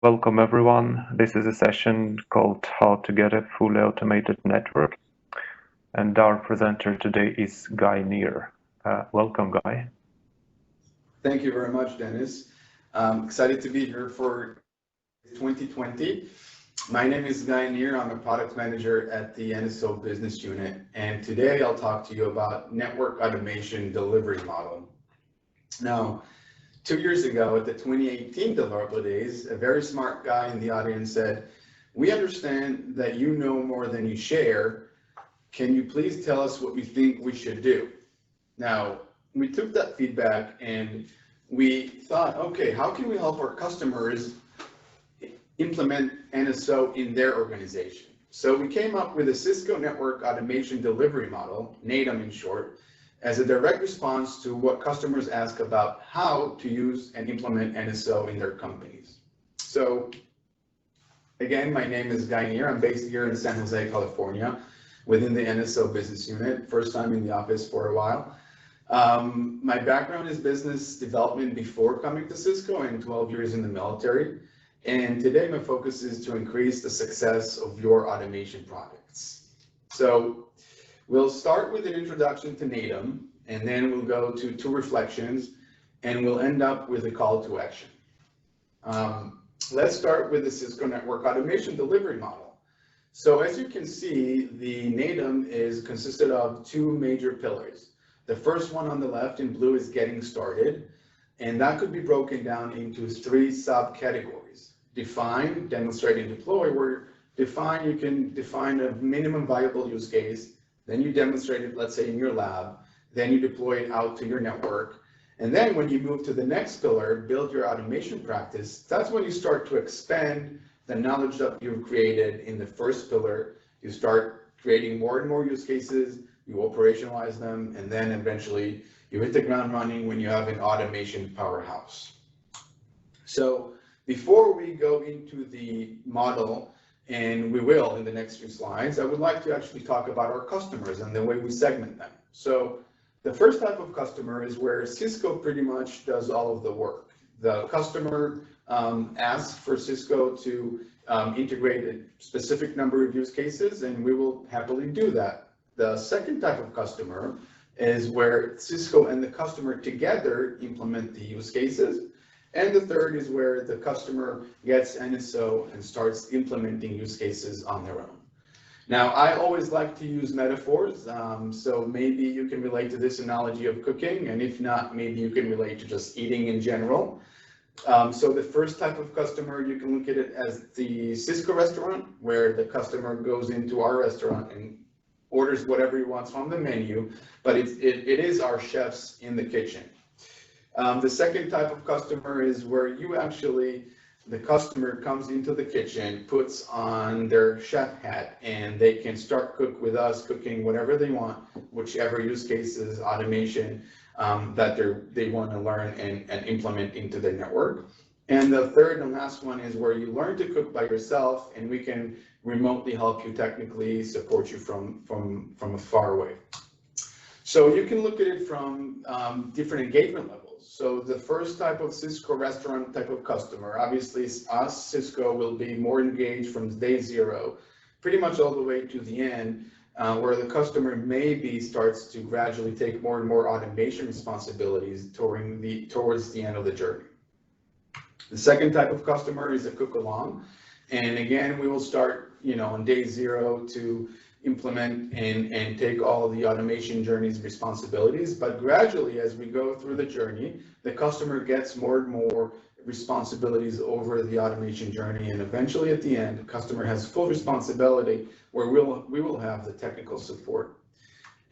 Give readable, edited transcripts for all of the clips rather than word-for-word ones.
Welcome everyone. This is a session called How to Get a Fully Automated Network. And our presenter today is Guy Neer. Welcome, Guy. Thank you very much, Dennis. Excited to be here for 2020. My name is Guy Neer. I'm a product manager at the NSO business unit. And today I'll talk to you about network automation delivery model. Now, 2 years ago at the 2018 Developer Days, a very smart guy in the audience said, "We understand that you know more than you share. Can you please tell us what you think we should do?" Now, we took that feedback and we thought, okay, how can we help our customers implement NSO in their organization? So we came up with a Cisco Network Automation Delivery Model, NADEAM in short, as a direct response to what customers ask about how to use and implement NSO in their companies. So again, my name is Guy Neer. I'm based here in San Jose, California, within the NSO business unit. First time in the office for a while. My background is business development before coming to Cisco and 12 years in the military. And today my focus is to increase the success of your automation projects. So we'll start with an introduction to NADEAM, and then we'll go to two reflections, and we'll end up with a call to action. Let's start with the Cisco Network Automation Delivery Model. So as you can see, the NADEAM is consisted of two major pillars. The first one on the left in blue is getting started, and that could be broken down into three subcategories. Define, demonstrate, and deploy. Where define, you can define a minimum viable use case, then you demonstrate it, let's say in your lab, then you deploy it out to your network. And then when you move to the next pillar, build your automation practice, that's when you start to expand the knowledge that you've created in the first pillar. You start creating more and more use cases, you operationalize them, and then eventually you hit the ground running when you have an automation powerhouse. So before we go into the model, and we will in the next few slides, I would like to actually talk about our customers and the way we segment them. So the first type of customer is where Cisco pretty much does all of the work. The customer asks for Cisco to integrate a specific number of use cases, and we will happily do that. The second type of customer is where Cisco and the customer together implement the use cases. And the third is where the customer gets NSO and starts implementing use cases on their own. Now, I always like to use metaphors, so maybe you can relate to this analogy of cooking, and if not, maybe you can relate to just eating in general. So the first type of customer, you can look at it as the Cisco restaurant, where the customer goes into our restaurant and orders whatever he wants from the menu, but it is our chefs in the kitchen. The second type of customer is where you actually, the customer comes into the kitchen, puts on their chef hat, and they can start cook with us, cooking whatever they want, whichever use cases, automation that they want to learn and implement into their network. And the third and last one is where you learn to cook by yourself, and we can remotely help you technically, support you from far away. So you can look at it from different engagement levels. So the first type of Cisco restaurant type of customer, obviously us, Cisco, will be more engaged from day zero, pretty much all the way to the end, where the customer maybe starts to gradually take more and more automation responsibilities towards the end of the journey. The second type of customer is a cook along. And again, we will start, on day zero to implement and take all of the automation journey's responsibilities. But gradually, as we go through the journey, the customer gets more and more responsibilities over the automation journey. And eventually at the end, the customer has full responsibility where we will have the technical support.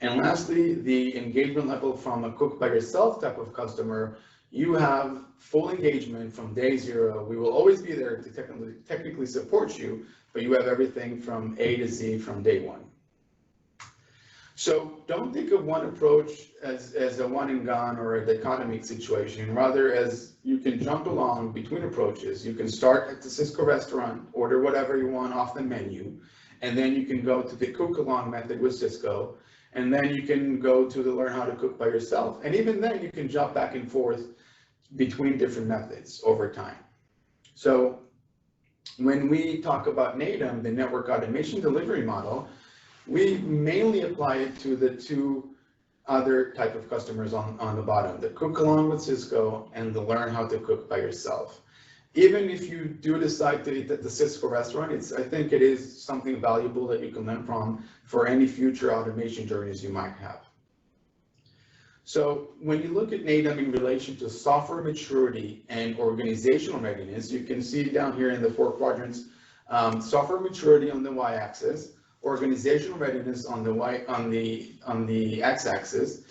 And lastly, the engagement level from a cook by yourself type of customer, you have full engagement from day zero. We will always be there to technically support you, but you have everything from A to Z from day one. So don't think of one approach as a one and gone or a dichotomy situation, rather as you can jump along between approaches. You can start at the Cisco restaurant, order whatever you want off the menu, and then you can go to the cook along method with Cisco, and then you can go to the learn how to cook by yourself. And even then you can jump back and forth between different methods over time. So When we talk about NADEAM, the network automation delivery model, we mainly apply it to the two other type of customers on the bottom, the cook along with Cisco and the learn how to cook by yourself. Even if you do decide to eat at the Cisco restaurant, I think it is something valuable that you can learn from for any future automation journeys you might have. So when you look at NADEAM in relation to software maturity and organizational readiness, you can see down here in the 4 quadrants, software maturity on the y-axis, organizational readiness on the x-axis,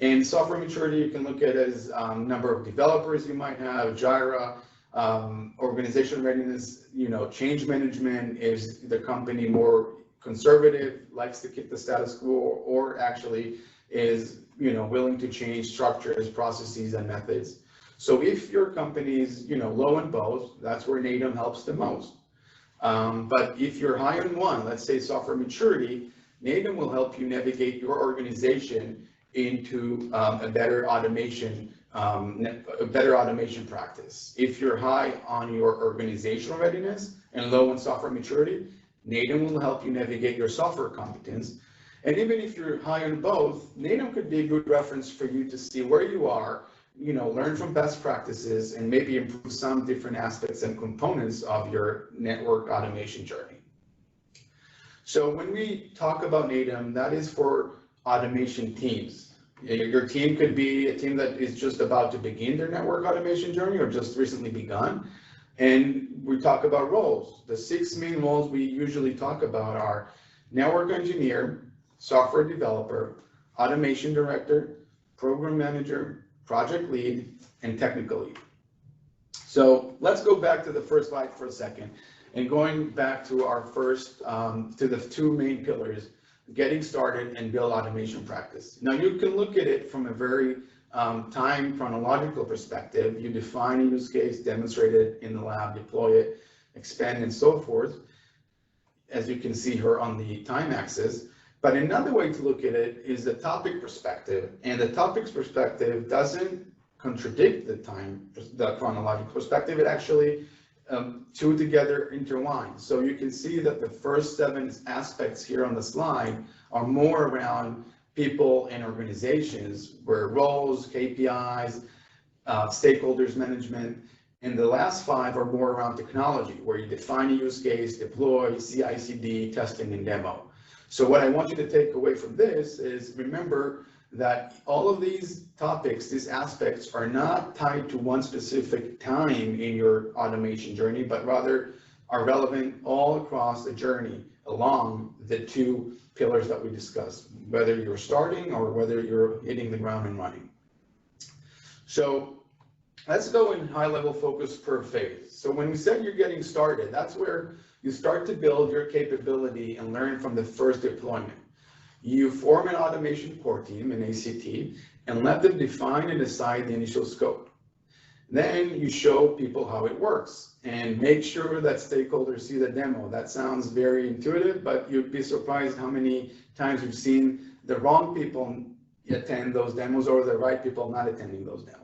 and software maturity you can look at as number of developers you might have, Jira, organizational readiness, change management. Is the company more conservative, likes to keep the status quo, or actually is willing to change structures, processes, and methods? So if your company is low in both, that's where NADEAM helps the most. But if you're high in one, let's say software maturity, NADEAM will help you navigate your organization into a better automation practice. If you're high on your organizational readiness and low in software maturity, NADEAM will help you navigate your software competence. And even if you're high on both, NADEAM could be a good reference for you to see where you are, learn from best practices, and maybe improve some different aspects and components of your network automation journey. So when we talk about NADEAM, that is for automation teams. Your team could be a team that is just about to begin their network automation journey or just recently begun. And we talk about roles. The 6 main roles we usually talk about are network engineer, software developer, automation director, program manager, project lead, and technical lead. So let's go back to the first slide for a second, and going back to our first, to the 2 main pillars, getting started and build automation practice. Now you can look at it from a very time chronological perspective. You define a use case, demonstrate it in the lab, deploy it, expand, and so forth, as you can see here on the time axis. But another way to look at it is the topic perspective, and the topics perspective doesn't contradict the chronological perspective. It actually 2 together intertwine. So you can see that the first 7 aspects here on the slide are more around people and organizations, where roles, KPIs, stakeholders management, and the last 5 are more around technology, where you define a use case, deploy, CI/CD, testing, and demo. So what I want you to take away from this is, remember that all of these topics, these aspects, are not tied to one specific time in your automation journey, but rather are relevant all across the journey along the 2 pillars that we discussed, whether you're starting or whether you're hitting the ground and running. So let's go in high-level focus per phase. So when we said you're getting started, that's where you start to build your capability and learn from the first deployment. You form an automation core team, an ACT, and let them define and decide the initial scope. Then you show people how it works and make sure that stakeholders see the demo. That sounds very intuitive, but you'd be surprised how many times you've seen the wrong people attend those demos or the right people not attending those demos.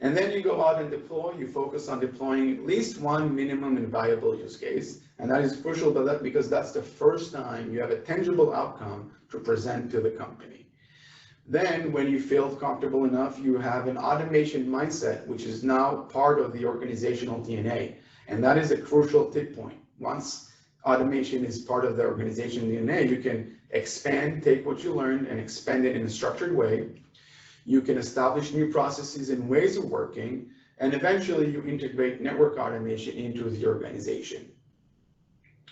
And then you go out and deploy. You focus on deploying at least 1 minimum and viable use case. And that is crucial because that's the first time you have a tangible outcome to present to the company. Then when you feel comfortable enough, you have an automation mindset, which is now part of the organizational DNA. And that is a crucial tip point. Once automation is part of the organizational DNA, you can expand, take what you learned and expand it in a structured way. You can establish new processes and ways of working, and eventually you integrate network automation into the organization.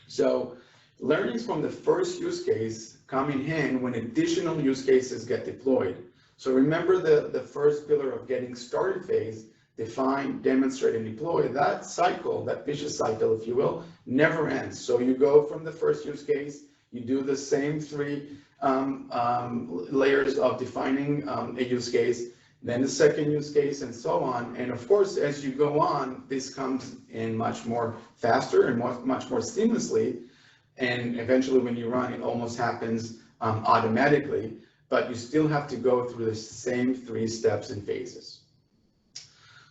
So learnings from the first use case come in hand when additional use cases get deployed. So remember the first pillar of getting started phase, define, demonstrate, and deploy. That cycle, that vicious cycle, if you will, never ends. So you go from the first use case, you do the same 3 layers of defining a use case, then the second use case, and so on. And of course, as you go on, this comes in much more faster and much more seamlessly. And eventually when you run, it almost happens automatically, but you still have to go through the same 3 steps and phases.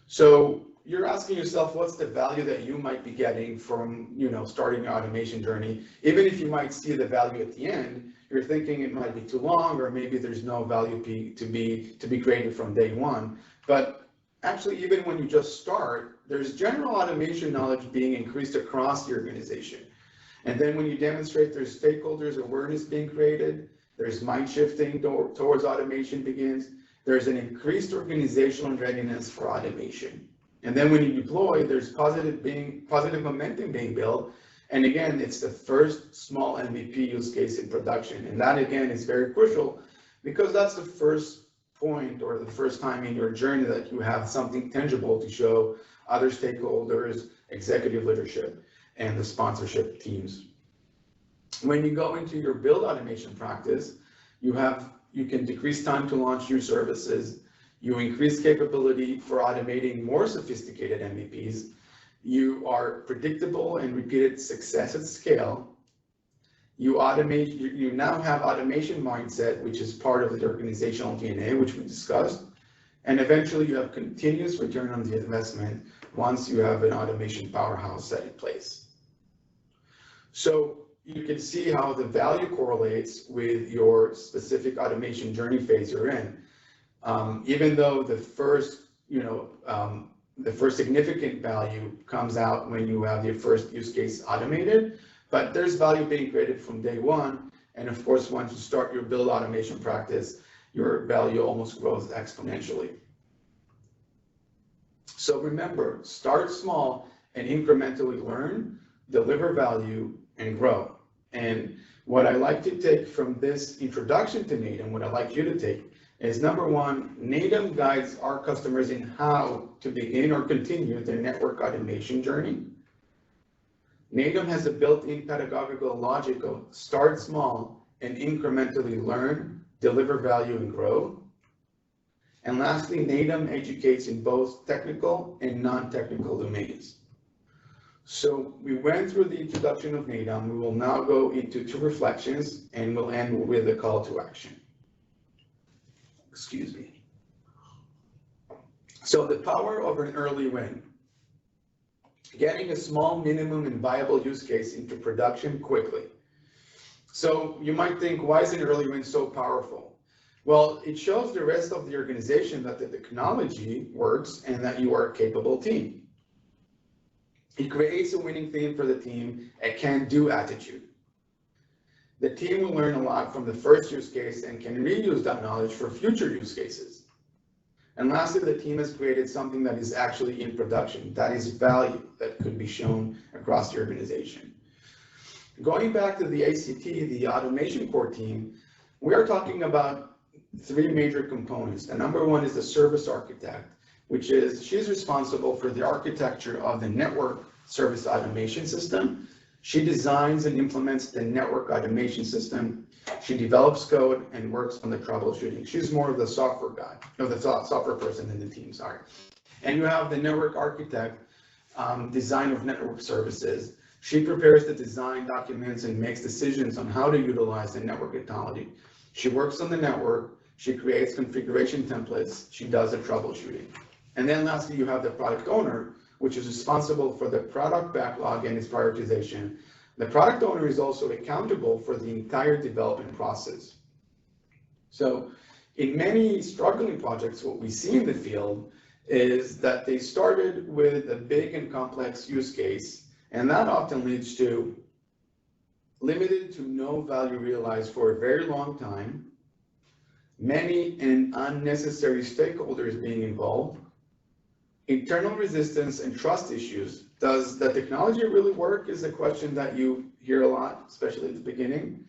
So you're asking yourself, what's the value that you might be getting from, starting your automation journey? Even if you might see the value at the end, you're thinking it might be too long, or maybe there's no value to be created from day one. But actually, even when you just start, there's general automation knowledge being increased across the organization. And then when you demonstrate there's stakeholders awareness being created, there's mind shifting towards automation begins, there's an increased organizational readiness for automation. And then when you deploy, there's positive momentum being built. And again, it's the first small MVP use case in production. And that again is very crucial, because that's the first point or the first time in your journey that you have something tangible to show other stakeholders, executive leadership, and the sponsorship teams. When you go into your build automation practice, you can decrease time to launch new services. You increase capability for automating more sophisticated MVPs. You are predictable and repeated success at scale. You now have automation mindset, which is part of the organizational DNA, which we discussed. And eventually you have continuous return on the investment once you have an automation powerhouse set in place. So you can see how the value correlates with your specific automation journey phase you're in. Even though the first significant value comes out when you have your first use case automated, but there's value being created from day one. And of course, once you start your build automation practice, your value almost grows exponentially. So remember, start small and incrementally learn, deliver value, and grow. And what I like to take from this introduction to NADEAM, what I'd like you to take, is number one, NADEAM guides our customers in how to begin or continue their network automation journey. NADEAM has a built-in pedagogical logic of start small and incrementally learn, deliver value, and grow. And lastly, NADEAM educates in both technical and non-technical domains. So we went through the introduction of NADEAM. We will now go into 2 reflections, and we'll end with a call to action. Excuse me. So the power of an early win. Getting a small, minimum, and viable use case into production quickly. So you might think, why is an early win so powerful? Well, it shows the rest of the organization that the technology works and that you are a capable team. It creates a winning theme for the team, a can-do attitude. The team will learn a lot from the first use case and can reuse that knowledge for future use cases. And lastly, the team has created something that is actually in production, that is value that could be shown across the organization. Going back to the ACT, the automation core team, we are talking about 3 major components. The number one is the service architect, which is, she's responsible for the architecture of the network service automation system. She designs and implements the network automation system. She develops code and works on the troubleshooting. She's more of the software guy, no, the software person in the team, sorry. And you have the network architect, design of network services. She prepares the design documents and makes decisions on how to utilize the network technology. She works on the network. She creates configuration templates. She does the troubleshooting. And then lastly, you have the product owner, which is responsible for the product backlog and its prioritization. The product owner is also accountable for the entire development process. So in many struggling projects, what we see in the field is that they started with a big and complex use case, and that often leads to limited to no value realized for a very long time, many and unnecessary stakeholders being involved, internal resistance and trust issues. Does the technology really work is a question that you hear a lot, especially at the beginning.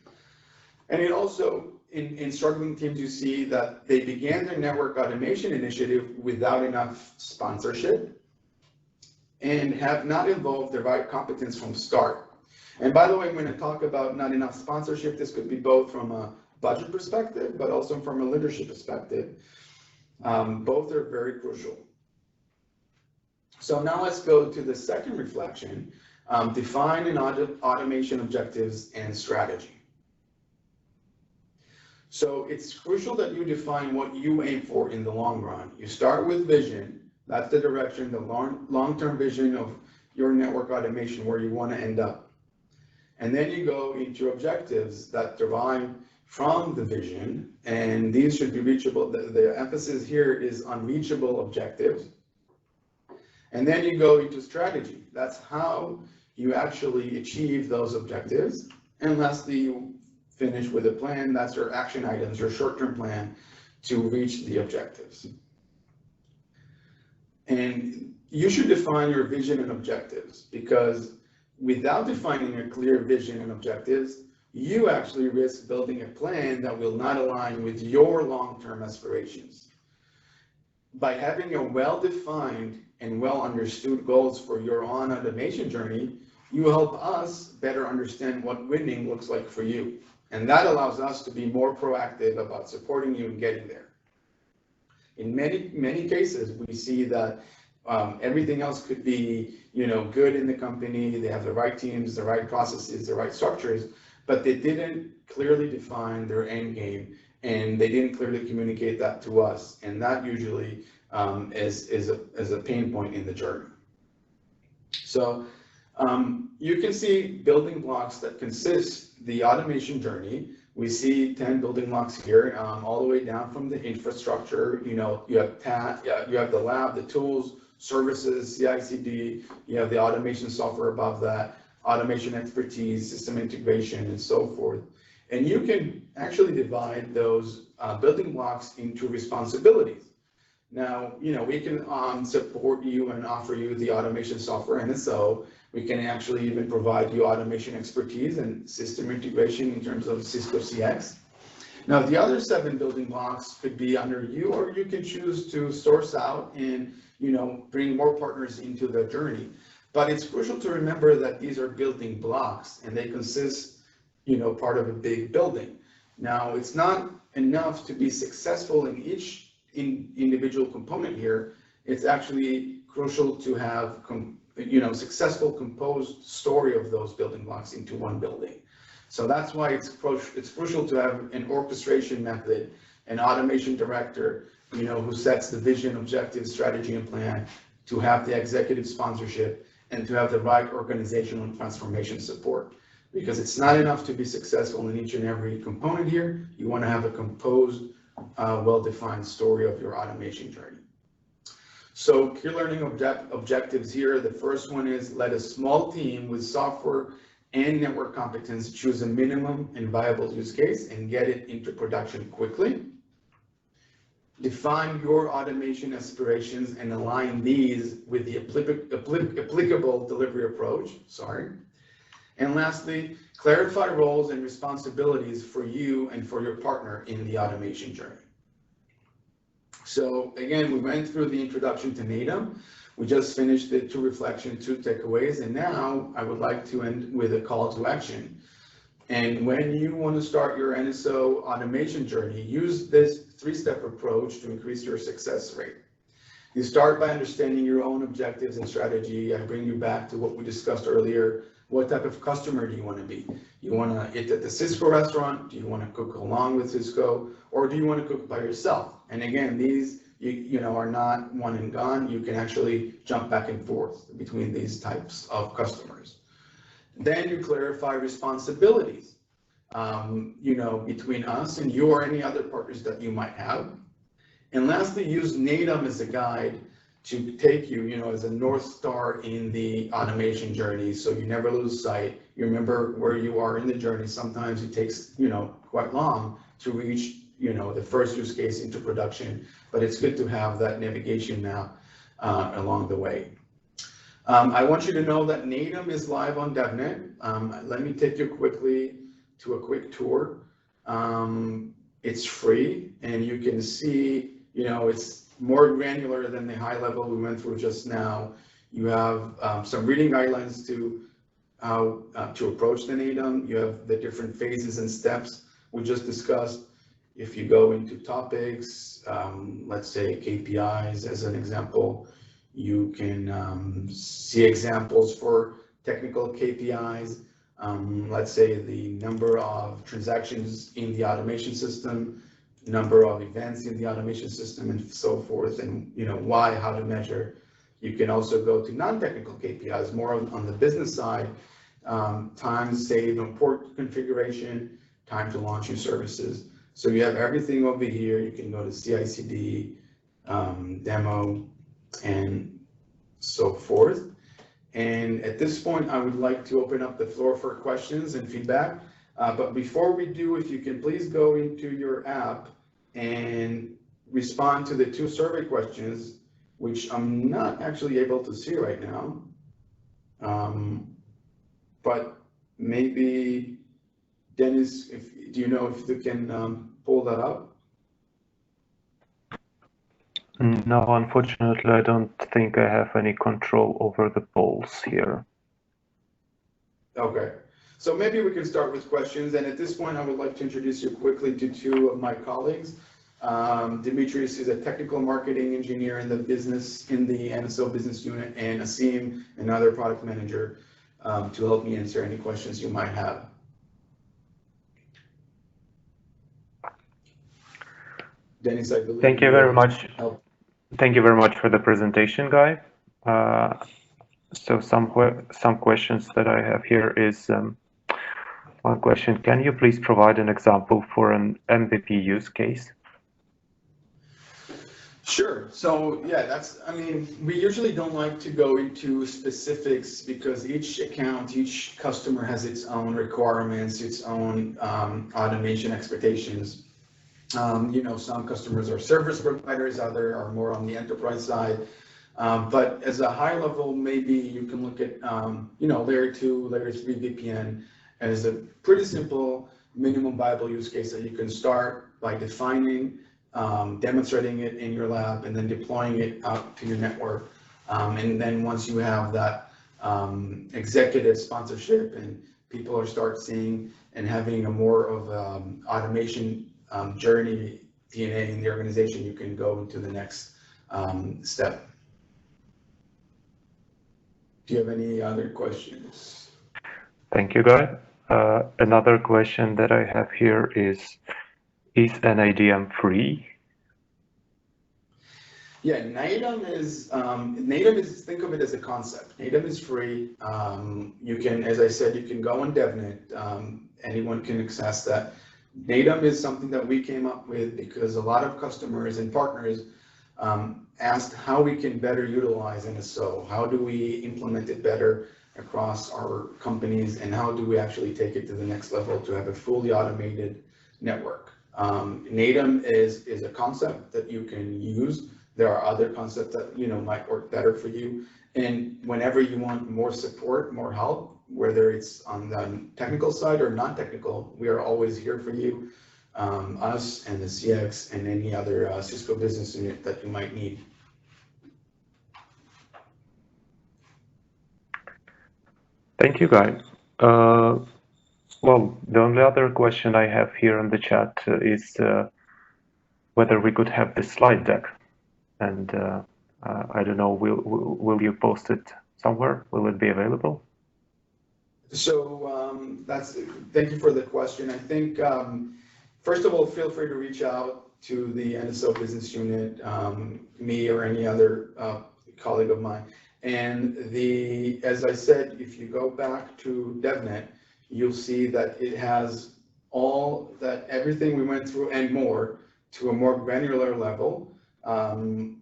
And it also, in struggling teams, you see that they began their network automation initiative without enough sponsorship and have not involved the right competence from start. And by the way, I'm going to talk about not enough sponsorship. This could be both from a budget perspective, but also from a leadership perspective. Both are very crucial. So now let's go to the second reflection, define and automation objectives and strategy. So it's crucial that you define what you aim for in the long run. You start with vision, That's the direction, the long-term vision of your network automation, where you want to end up. And then you go into objectives that derive from the vision, and these should be reachable. The emphasis here is on reachable objectives. And then you go into strategy. That's how you actually achieve those objectives. And lastly, you finish with a plan. That's your action items, your short-term plan to reach the objectives. And you should define your vision and objectives, because without defining a clear vision and objectives, you actually risk building a plan that will not align with your long-term aspirations. By having a well-defined and well-understood goals for your own automation journey, you help us better understand what winning looks like for you. And that allows us to be more proactive about supporting you in getting there. In many cases, we see that everything else could be, good in the company. They have the right teams, the right processes, the right structures, but they didn't clearly define their end game, and they didn't clearly communicate that to us. And that usually is a pain point in the journey. So you can see building blocks that consist the automation journey. We see 10 building blocks here, all the way down from the infrastructure. You have the lab, the tools, services, CI/CD. You have the automation software above that, automation expertise, system integration, and so forth. And you can actually divide those building blocks into responsibilities. Now, we can support you and offer you the automation software NSO. We can actually even provide you automation expertise and system integration in terms of Cisco CX. Now, the other 7 building blocks could be under you, or you can choose to source out and bring more partners into the journey. But it's crucial to remember that these are building blocks, and they consist, part of a big building. Now, it's not enough to be successful in each individual component here. It's actually crucial to have successful composed story of those building blocks into one building. So that's why it's crucial to have an orchestration method, an automation director, who sets the vision, objective, strategy, and plan, to have the executive sponsorship, and to have the right organizational and transformation support. Because it's not enough to be successful in each and every component here. You want to have a composed, well-defined story of your automation journey. So key learning objectives here. The first one is let a small team with software and network competence choose a minimum and viable use case and get it into production quickly. Define your automation aspirations and align these with the applicable delivery approach. And lastly, clarify roles and responsibilities for you and for your partner in the automation journey. So again, we went through the introduction to NADEAM. We just finished the 2 reflections, 2 takeaways, and now I would like to end with a call to action. And when you want to start your NSO automation journey, use this 3-step approach to increase your success rate. You start by understanding your own objectives and strategy. I bring you back to what we discussed earlier. What type of customer do you want to be? You want to eat at the Cisco restaurant? Do you want to cook along with Cisco? Or do you want to cook by yourself? And again, these are not one and gone. You can actually jump back and forth between these types of customers. Then you clarify responsibilities, between us and you or any other partners that you might have. And lastly, use NADEAM as a guide to take you, as a North Star in the automation journey, so you never lose sight. You remember where you are in the journey. Sometimes it takes, quite long to reach, the first use case into production, but it's good to have that navigation map along the way. I want you to know that NADEAM is live on DevNet. Let me take you quickly to a quick tour. It's free, and you can see, it's more granular than the high level we went through just now. You have some reading guidelines to how to approach the NADEAM. You have the different phases and steps we just discussed. If you go into topics, let's say KPIs as an example, you can see examples for technical KPIs. Let's say the number of transactions in the automation system, number of events in the automation system and so forth, and why, how to measure. You can also go to non-technical KPIs, more on the business side, time saved on port configuration, time to launch your services. So you have everything over here. You can go to CI/CD, demo, and so forth. And at this point, I would like to open up the floor for questions and feedback. But before we do, if you can please go into your app and respond to the 2 survey questions, which I'm not actually able to see right now. But maybe, Dennis, do you know if you can pull that up? No, unfortunately, I don't think I have any control over the polls here. Okay, so maybe we can start with questions. And at this point, I would like to introduce you quickly to 2 of my colleagues. Demetrius is a technical marketing engineer in the NSO business unit, and Asim, another product manager, to help me answer any questions you might have. Dennis, I believe. Thank you very much. Thank you very much for the presentation, Guy. So some questions that I have here is one question: can you please provide an example for an MVP use case? Sure. So yeah, we usually don't like to go into specifics because each account, each customer has its own requirements, its own automation expectations. Some customers are service providers, others are more on the enterprise side. But as a high level, maybe you can look at, layer 2, layer 3 VPN as a pretty simple minimum viable use case that you can start by defining, demonstrating it in your lab, and then deploying it out to your network. And then once you have that executive sponsorship and people are start seeing and having a more of automation journey DNA in the organization, you can go into the next step. Do you have any other questions? Thank you, Guy. Another question that I have here is NADM free? Yeah, NADEAM is, think of it as a concept. NADEAM is free. You can, as I said, you can go on DevNet. Anyone can access that. NADEAM is something that we came up with because a lot of customers and partners asked how we can better utilize NSO. How do we implement it better across our companies, and how do we actually take it to the next level to have a fully automated network? NADEAM is a concept that you can use. There are other concepts that might work better for you. And whenever you want more support, more help, whether it's on the technical side or non-technical, we are always here for you, us and the CX and any other Cisco business unit that you might need. Thank you, Guy. Well, the only other question I have here in the chat is whether we could have the slide deck. And I don't know, will you post it somewhere? Will it be available? So thank you for the question. I think, first of all, feel free to reach out to the NSO business unit, me or any other colleague of mine. And as I said, if you go back to DevNet, you'll see that it has everything we went through and more to a more granular level. And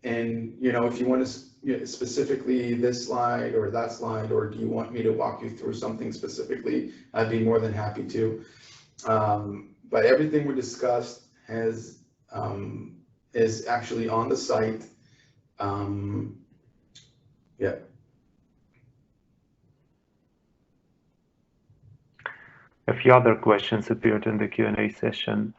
if you want to specifically this slide or that slide, or do you want me to walk you through something specifically, I'd be more than happy to. But everything we discussed is actually on the site. Yeah. A few other questions appeared in the Q&A session.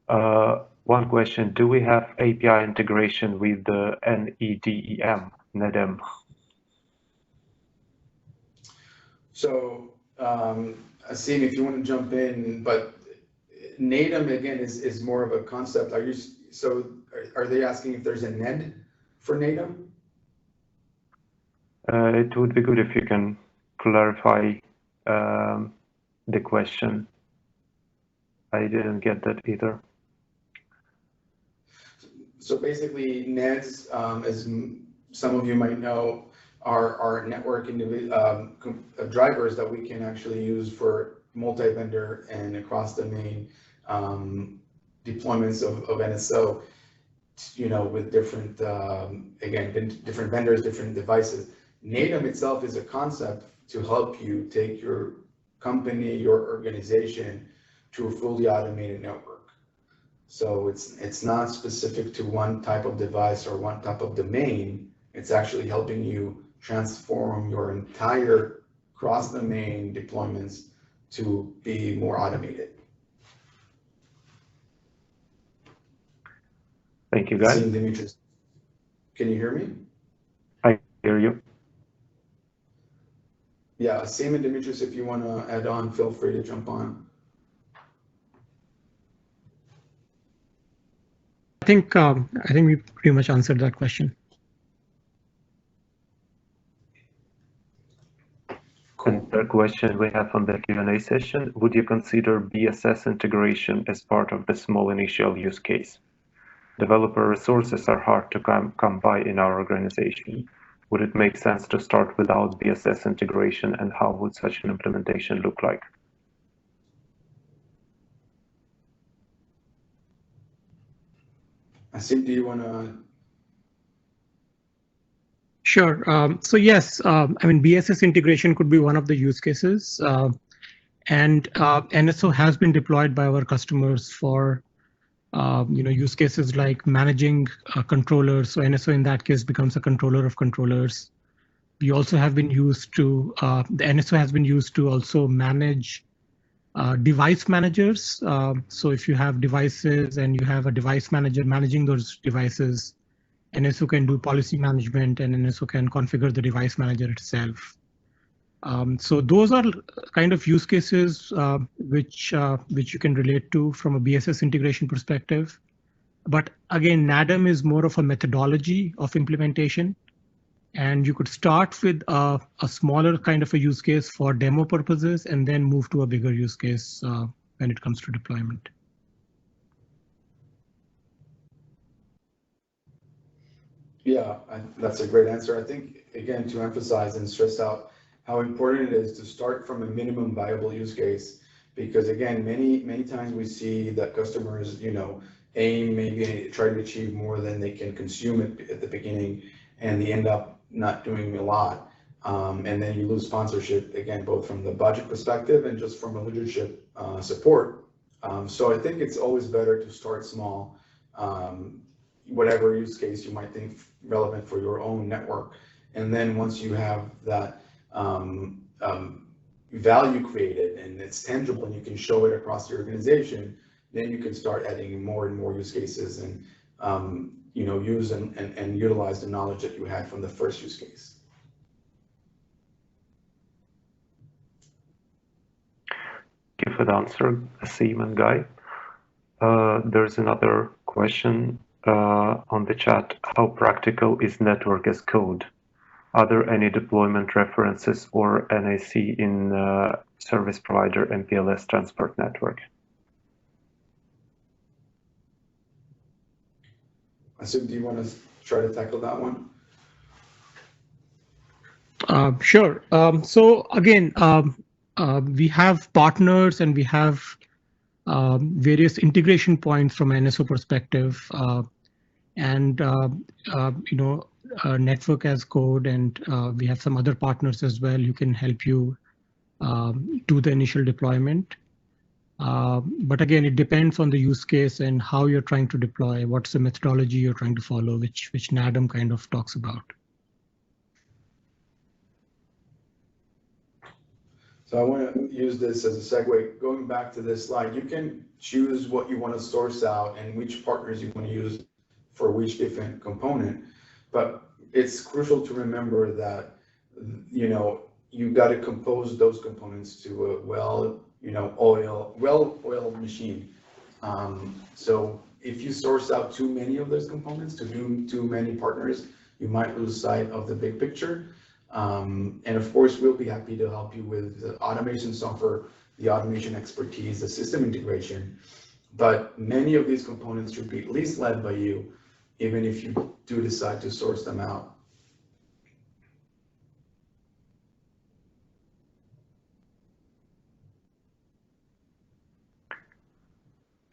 One question: do we have API integration with the NADM? So, Asim, if you want to jump in, but NADEM again is more of a concept. Are they asking if there's a NED for NADEM? It would be good if you can clarify the question. I didn't get that either. So basically, NEDs, as some of you might know, are network drivers that we can actually use for multi-vendor and across-domain deployments of NSO, with different, again, different vendors, different devices. NADEAM itself is a concept to help you take your company, your organization to a fully automated network. So it's not specific to one type of device or one type of domain. It's actually helping you transform your entire cross-domain deployments to be more automated. Thank you, guys. Demetrius, can you hear me? I hear you. Yeah, Sam and Demetrius, if you want to add on, feel free to jump on. I think we pretty much answered that question. Cool. And the question we have on the Q&A session: would you consider BSS integration as part of the small initial use case? Developer resources are hard to come by in our organization. Would it make sense to start without BSS integration, and how would such an implementation look like? Asim, do you want to? Sure. So yes, I mean, BSS integration could be one of the use cases, and NSO has been deployed by our customers for use cases like managing controllers. So NSO in that case becomes a controller of controllers. We also have been used to, the NSO has been used to also manage device managers. So if you have devices and you have a device manager managing those devices, NSO can do policy management and NSO can configure the device manager itself. So those are kind of use cases which you can relate to from a BSS integration perspective. But again, NADEAM is more of a methodology of implementation. And you could start with a smaller kind of a use case for demo purposes and then move to a bigger use case when it comes to deployment. Yeah, that's a great answer. I think, again, to emphasize and stress out how important it is to start from a minimum viable use case, because again, many times we see that customers, aim maybe try to achieve more than they can consume at the beginning, and they end up not doing a lot. And then you lose sponsorship, again, both from the budget perspective and just from a leadership support. So I think it's always better to start small, whatever use case you might think relevant for your own network. And then once you have that value created and it's tangible and you can show it across the organization, then you can start adding more and more use cases and use and utilize the knowledge that you had from the first use case. Thank you for the answer, Asim and Guy. There's another question on the chat. How practical is network as code? Are there any deployment references or NAC in service provider MPLS transport network? Asim, do you want to try to tackle that one? Sure. So again, we have partners and we have various integration points from NSO perspective, and network as code, and we have some other partners as well who can help you do the initial deployment. But again, it depends on the use case and how you're trying to deploy, what's the methodology you're trying to follow, which NADEAM kind of talks about. So I want to use this as a segue. Going back to this slide, you can choose what you want to source out and which partners you want to use for which different component. But it's crucial to remember that, you got to compose those components to a well-oiled machine. So if you source out too many of those components to do too many partners, you might lose sight of the big picture. And of course, we'll be happy to help you with the automation software, the automation expertise, the system integration. But many of these components should be at least led by you even if you do decide to source them out.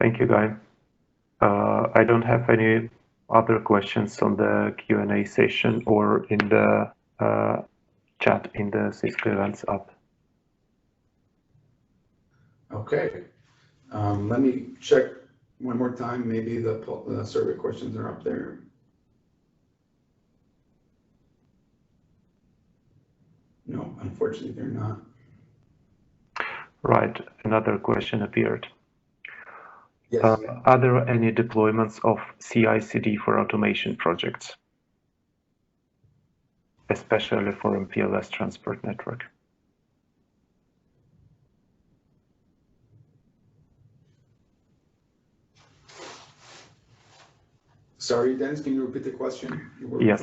Thank you, Guy. I don't have any other questions on the Q&A session or in the chat in the Cisco Events app. Okay, let me check one more time. Maybe the survey questions are up there. No, unfortunately, they're not. Right, another question appeared. Yes. Are there any deployments of CI/CD for automation projects, especially for MPLS transport network? Sorry, Dennis, can you repeat the question? Yes,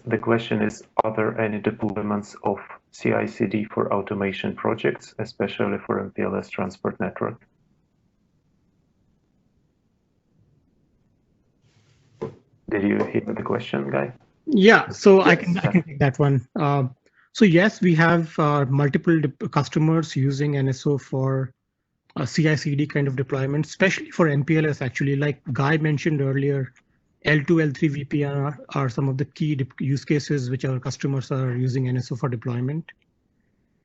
the question is, are there any deployments of CI/CD for automation projects, especially for MPLS transport network? Did you hear the question, Guy? Yeah, so Yes. I can take that one. So yes, we have multiple customers using NSO for CI/CD kind of deployment, especially for MPLS. Actually, like Guy mentioned earlier, L2, L3 VPN are some of the key use cases which our customers are using NSO for deployment,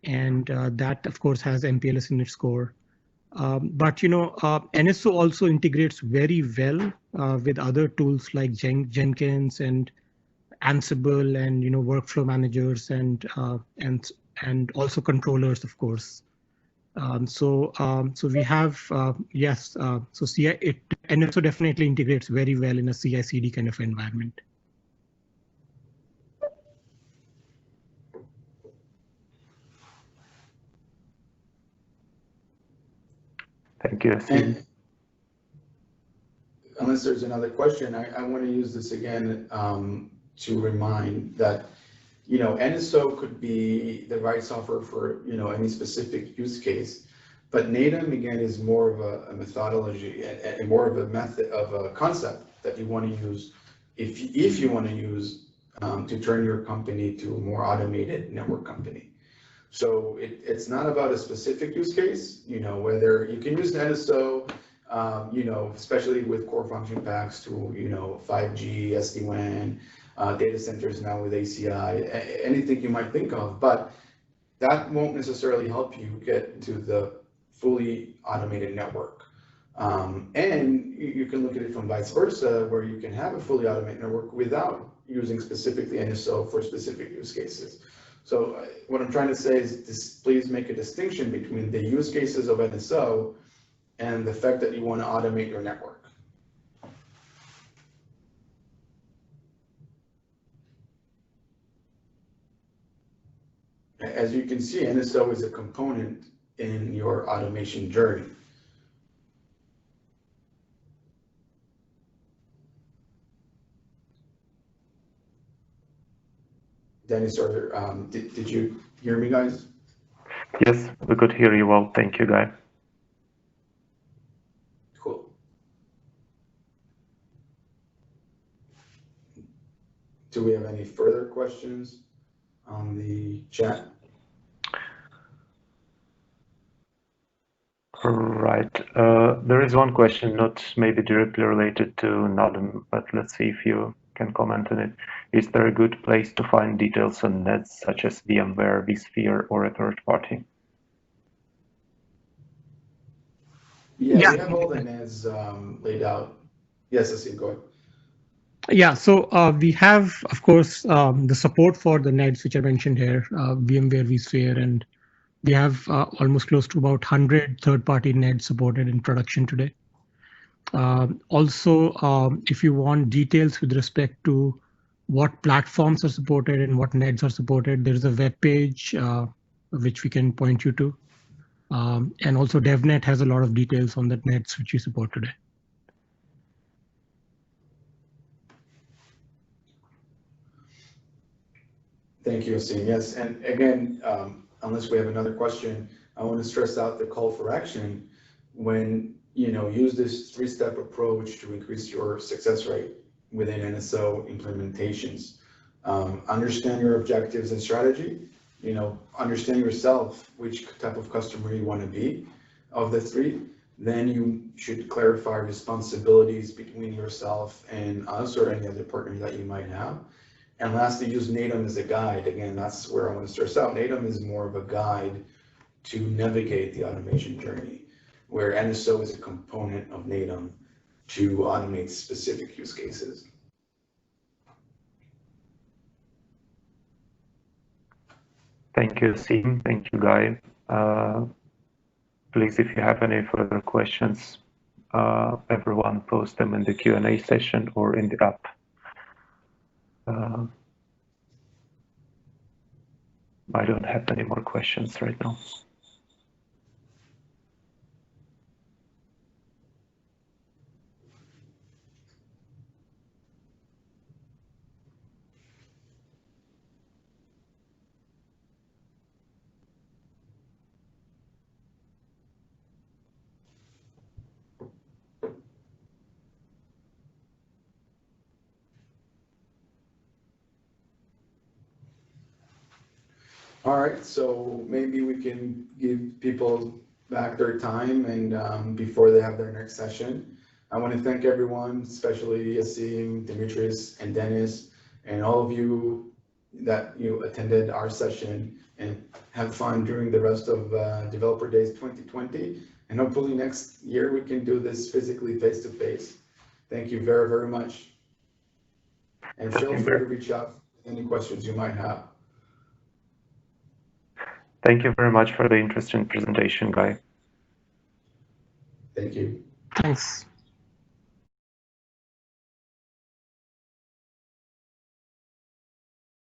and that of course has MPLS in its core. But NSO also integrates very well with other tools like Jenkins and Ansible and workflow managers and also controllers, of course. So we have yes. So NSO definitely integrates very well in a CI/CD kind of environment. Thank you, Steve. Unless there's another question, I want to use this again to remind that NSO could be the right software for any specific use case, but NADEAM again is more of a methodology and more of a method of a concept that you want to use if you want to use to turn your company to a more automated network company. So it's not about a specific use case, whether you can use NSO, especially with core function packs to 5G, SD-WAN, data centers now with ACI, anything you might think of, but that won't necessarily help you get to the fully automated network. And you can look at it from vice versa, where you can have a fully automated network without using specifically NSO for specific use cases. So what I'm trying to say is please make a distinction between the use cases of NSO and the fact that you want to automate your network. As you can see, NSO is a component in your automation journey. Dennis, did you hear me, guys? Yes, we could hear you well. Thank you, Guy. Cool. Do we have any further questions on the chat? Right. There is one question, not maybe directly related to NADEM, but let's see if you can comment on it. Is there a good place to find details on nets such as VMware, vSphere, or a third party? Yeah, we have all the nets laid out. Yes, Asim, go ahead. Yeah, so we have, of course, the support for the nets, which I mentioned here, VMware, vSphere, and we have almost close to about 100 third-party nets supported in production today. Also, if you want details with respect to what platforms are supported and what nets are supported, there's a web page which we can point you to. And also DevNet has a lot of details on the nets which we support today. Thank you, Asim. Yes, and again, unless we have another question, I want to stress out the call for action when use this three-step approach to increase your success rate. within NSO implementations. Understand your objectives and strategy. Understand yourself, which type of customer you want to be of the three. Then you should clarify responsibilities between yourself and us or any other partner that you might have. And lastly, use NADEAM as a guide. Again, that's where I want to stress out. NADEAM is more of a guide to navigate the automation journey, where NSO is a component of NADEAM to automate specific use cases. Thank you, Sim. Thank you, Guy. Please, if you have any further questions, everyone post them in the Q&A session or in the app. I don't have any more questions right now. All right, so maybe we can give people back their time and before they have their next session. I want to thank everyone, especially Asim, Dimitris, and Dennis, and all of you that you attended our session, and have fun during the rest of Developer Days 2020. And hopefully next year we can do this physically face-to-face. Thank you very, very much. And feel free to reach out with any questions you might have. Thank you very much for the interesting presentation, Guy. Thank you. Thanks.